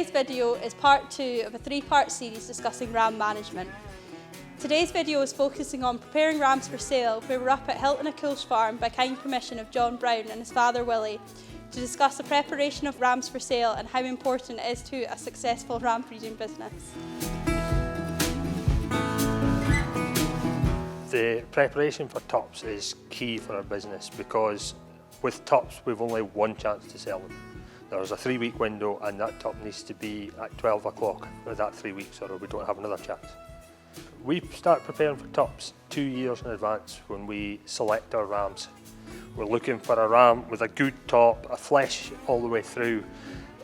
Today's video is part 2 of a 3-part series discussing ram management. Today's video is focusing on preparing rams for sale, where we're up at Hilton O'Cool's farm by kind permission of John Brown and his father Willie to discuss the preparation of rams for sale and how important it is to a successful ram breeding business. The preparation for Tups is key for our business because with Tups we've only one chance to sell them. There's a 3-week window and that Tup needs to be at 12 o'clock for that 3 weeks or we don't have another chance. We start preparing for Tups 2 years in advance when we select our rams. We're looking for a ram with a good top, a flesh all the way through,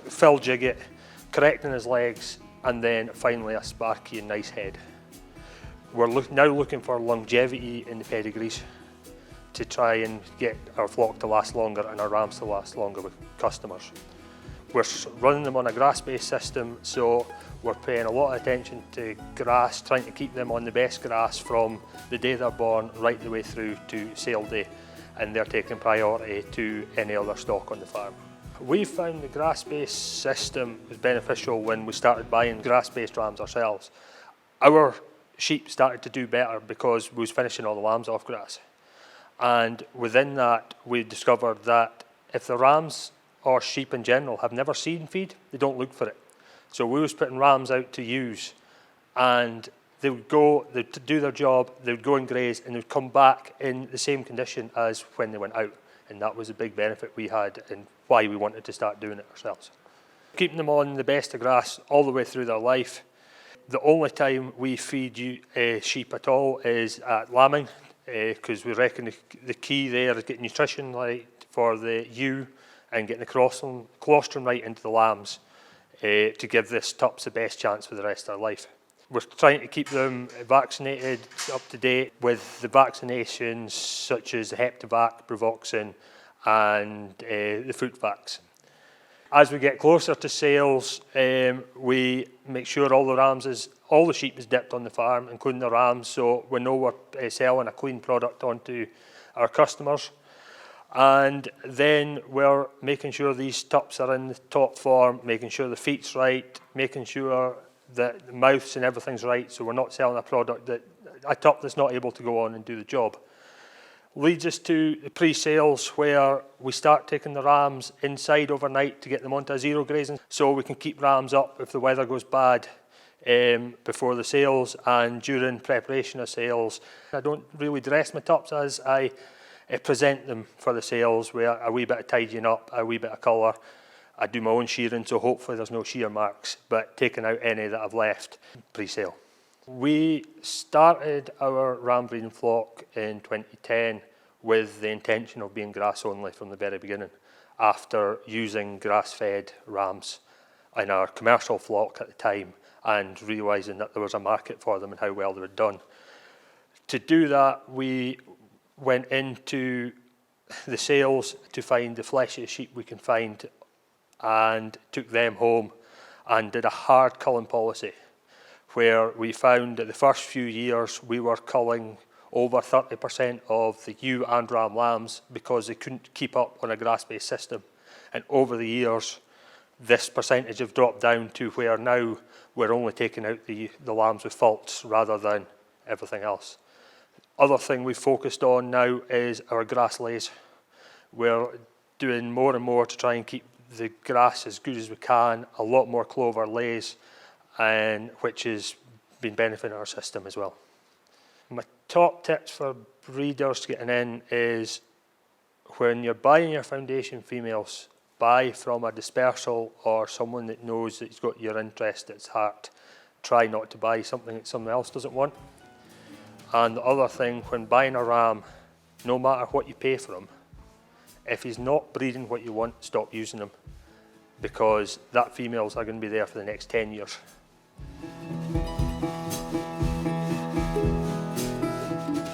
full jigget, correcting his legs, and then finally a sparky and nice head. We're now looking for longevity in the pedigrees to try and get our flock to last longer and our rams to last longer with customers. We're running them on a grass-based system, so we're paying a lot of attention to grass, trying to keep them on the best grass from the day they're born right the way through to sale day, and they're taking priority to any other stock on the farm. We found the grass-based system was beneficial when we started buying grass-based rams ourselves. Our sheep started to do better because we was finishing all the lambs off grass. And within that, we discovered that if the rams or sheep in general have never seen feed, they don't look for it. So we was putting rams out to use, and they would go, they'd do their job, they would go and graze, and they'd come back in the same condition as when they went out. And that was a big benefit we had and why we wanted to start doing it ourselves. Keeping them on the best of grass all the way through their life. The only time we feed sheep at all is at lambing, because we reckon the key there is getting nutrition right for the ewe and getting the colostrum right into the lambs to give this Tups the best chance for the rest of their life. We're trying to keep them vaccinated, up to date with the vaccinations such as the Heptavac, Bravoxin and the foot vax. As we get closer to sales, we make sure all the sheep is dipped on the farm, including the rams, so we know we're selling a clean product onto our customers. And then we're making sure these Tups are in the top form, making sure the feet's right, making sure that the mouths and everything's right, so we're not selling a Tup that's not able to go on and do the job. Leads us to the pre-sales where we start taking the rams inside overnight to get them onto a zero grazing, so we can keep rams up if the weather goes bad before the sales and during preparation of sales. I don't really dress my Tups as I present them for the sales with a wee bit of tidying up, a wee bit of colour. I do my own shearing, so hopefully there's no shear marks, but taking out any that I've left pre-sale. We started our ram breeding flock in 2010 with the intention of being grass only from the very beginning, after using grass-fed rams in our commercial flock at the time and realising that there was a market for them and how well they were done. To do that, we went into the sales to find the fleshiest sheep we can find and took them home and did a hard culling policy, where we found that the first few years we were culling over 30% of the ewe and ram lambs because they couldn't keep up on a grass-based system. And over the years, this percentage have dropped down to where now we're only taking out the lambs with faults rather than everything else. Other thing we've focused on now is our grass lays. We're doing more and more to try and keep the grass as good as we can, a lot more clover lays, and which has been benefiting our system as well. My top tips for breeders getting in is when you're buying your foundation females, buy from a dispersal or someone that knows that he's got your interest at heart. Try not to buy something that someone else doesn't want. And the other thing, when buying a ram, no matter what you pay for him, if he's not breeding what you want, stop using him, because that females are going to be there for the next 10 years.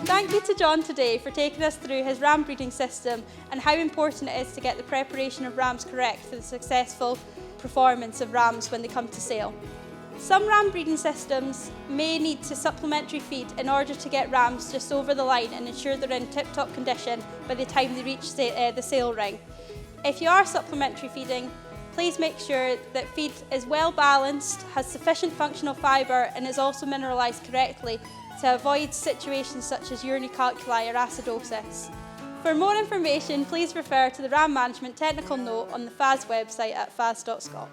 Thank you to John today for taking us through his ram breeding system and how important it is to get the preparation of rams correct for the successful performance of rams when they come to sale. Some ram breeding systems may need to supplementary feed in order to get rams just over the line and ensure they're in tip-top condition by the time they reach the sale ring. If you are supplementary feeding, Please make sure that feed is well balanced, has sufficient functional fibre and is also mineralised correctly to avoid situations such as urinary calculi or acidosis. For more information, please refer to the ram management technical note on the FAS website at fas.scot.